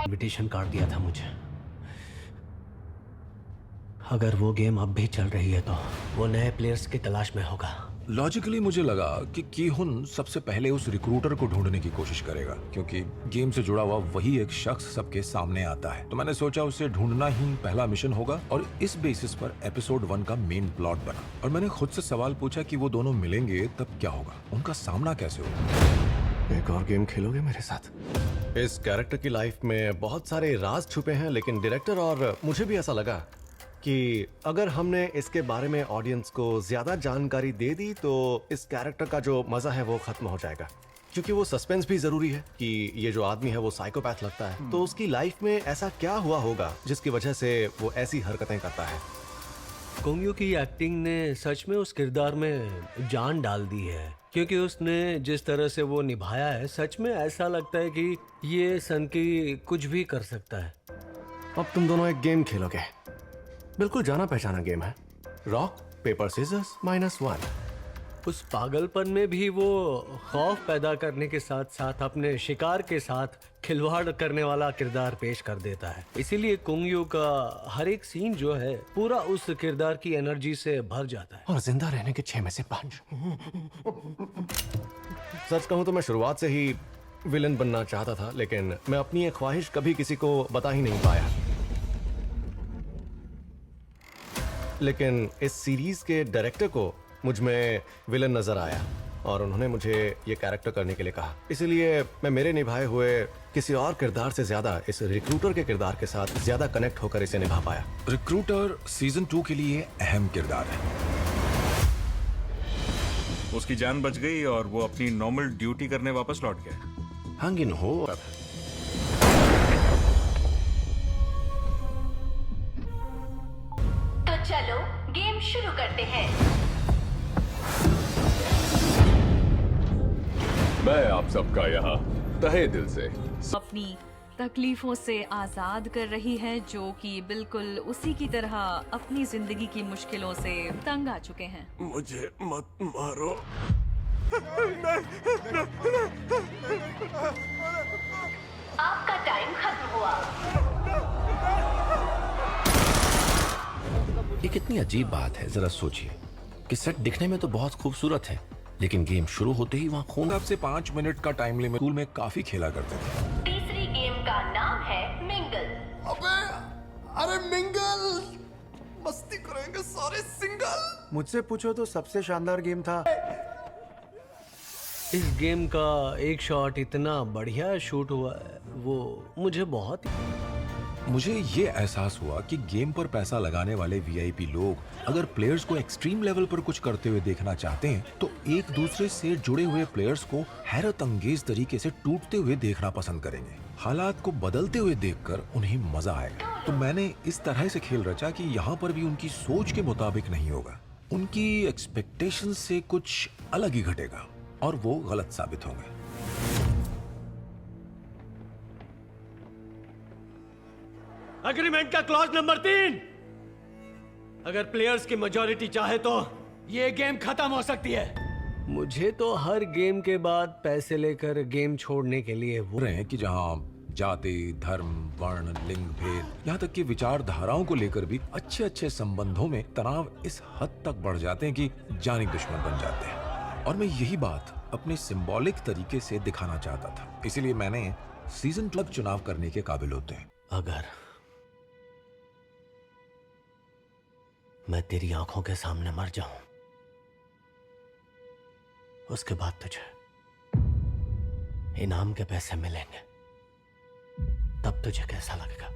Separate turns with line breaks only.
Invitation card दिया था मुझे। अगर वो गेम अब भी चल रही है तो वो नए प्लेयर्स की तलाश में होगा।
लॉजिकली मुझे लगा कि कीहुन सबसे पहले उस रिक्रूटर को ढूंढने की कोशिश करेगा, क्योंकि गेम से जुड़ा हुआ वही एक शख्स सबके सामने आता है। तो मैंने सोचा उसे ढूंढना ही पहला मिशन होगा और इस बेसिस पर एपिसोड 1 का मेन प्लॉट बना। और मैंने खुद से सवाल पूछा कि वो दोनों मिलेंगे तब क्या होगा, उनका सामना कैसे होगा।
एक और गेम खेलोगे मेरे साथ? इस कैरेक्टर की लाइफ में बहुत सारे राज छुपे हैं, लेकिन डायरेक्टर और मुझे भी ऐसा लगा कि अगर हमने इसके बारे में ऑडियंस को ज्यादा जानकारी दे दी तो इस कैरेक्टर का जो मजा है वो खत्म हो जाएगा। क्योंकि वो सस्पेंस भी जरूरी है कि ये जो आदमी है वो साइकोपैथ लगता है, तो उसकी लाइफ में ऐसा क्या हुआ होगा जिसकी वजह से वो ऐसी हरकतें करता है।
कुंग यू की एक्टिंग ने सच में उस किरदार में जान डाल दी है, क्योंकि उसने जिस तरह से वो निभाया है, सच में ऐसा लगता है कि ये सन की कुछ भी कर सकता है।
अब तुम दोनों एक गेम खेलोगे, बिल्कुल जाना पहचाना गेम है, रॉक पेपर सीजर्स -1।
उस पागलपन में भी वो खौफ पैदा करने के साथ साथ अपने शिकार के साथ खिलवाड़ करने वाला किरदार पेश कर देता है। इसीलिए कुंग यू का हर एक सीन जो है पूरा उस किरदार की एनर्जी से भर जाता है।
और जिंदा रहने के 6 में से 5। सच कहूं तो मैं शुरुआत से ही विलन बनना चाहता था, लेकिन मैं अपनी ये ख्वाहिश कभी किसी को बता ही नहीं पाया। लेकिन इस सीरीज के डायरेक्टर को मुझ में विलन नजर आया और उन्होंने मुझे ये कैरेक्टर करने के लिए कहा। इसलिए मैं मेरे निभाए हुए किसी और किरदार से ज्यादा इस रिक्रूटर के किरदार के साथ ज्यादा कनेक्ट होकर इसे निभा पाया।
रिक्रूटर सीजन 2 के लिए अहम किरदार है।
उसकी जान बच गई और वो अपनी नॉर्मल ड्यूटी करने वापस लौट गया।
हंगिन हो।
तो चलो गेम शुरू करते हैं।
मैं आप सबका यहाँ तहे दिल से
अपनी तकलीफों से आजाद कर रही है, जो कि बिल्कुल उसी की तरह अपनी जिंदगी की मुश्किलों से तंग आ चुके हैं।
मुझे मत मारो।
आपका टाइम खत्म हुआ।
ये कितनी अजीब बात है, जरा सोचिए कि सेट दिखने में तो बहुत खूबसूरत है, लेकिन गेम शुरू होते ही वहाँ खून।
आपसे 5 मिनट का टाइम लिमिट स्कूल में काफी खेला करते थे।
तीसरी गेम का नाम है मिंगल।
अबे अरे मिंगल, मस्ती करेंगे सारे सिंगल।
मुझसे पूछो तो सबसे शानदार गेम था।
इस गेम का एक शॉट इतना बढ़िया शूट हुआ है, वो मुझे बहुत
मुझे ये एहसास हुआ कि गेम पर पैसा लगाने वाले वीआईपी लोग अगर प्लेयर्स को एक्सट्रीम लेवल पर कुछ करते हुए देखना चाहते हैं तो एक दूसरे से जुड़े हुए प्लेयर्स को हैरत अंगेज तरीके से टूटते हुए देखना पसंद करेंगे। हालात को बदलते हुए देखकर उन्हें मजा आएगा। तो मैंने इस तरह से खेल रचा कि यहाँ पर भी उनकी सोच के मुताबिक नहीं होगा, उनकी एक्सपेक्टेशन से कुछ अलग ही घटेगा और वो गलत साबित होंगे।
एग्रीमेंट का क्लॉज नंबर 3, अगर प्लेयर्स की मेजॉरिटी चाहे तो ये गेम खत्म हो सकती है। मुझे तो हर गेम के बाद पैसे लेकर गेम छोड़ने के लिए
बोल रहे हैं कि जहाँ जाति, धर्म, वर्ण, लिंग भेद, यहाँ तक कि विचारधाराओं को लेकर भी अच्छे अच्छे संबंधों में तनाव इस हद तक बढ़ जाते हैं कि जानी दुश्मन बन जाते हैं। और मैं यही बात अपने सिंबॉलिक तरीके से दिखाना चाहता था, इसीलिए मैंने सीजन क्लब चुनाव करने के काबिल होते हैं।
अगर मैं तेरी आंखों के सामने मर जाऊं, उसके बाद तुझे इनाम के पैसे मिलेंगे, तब तुझे कैसा लगेगा?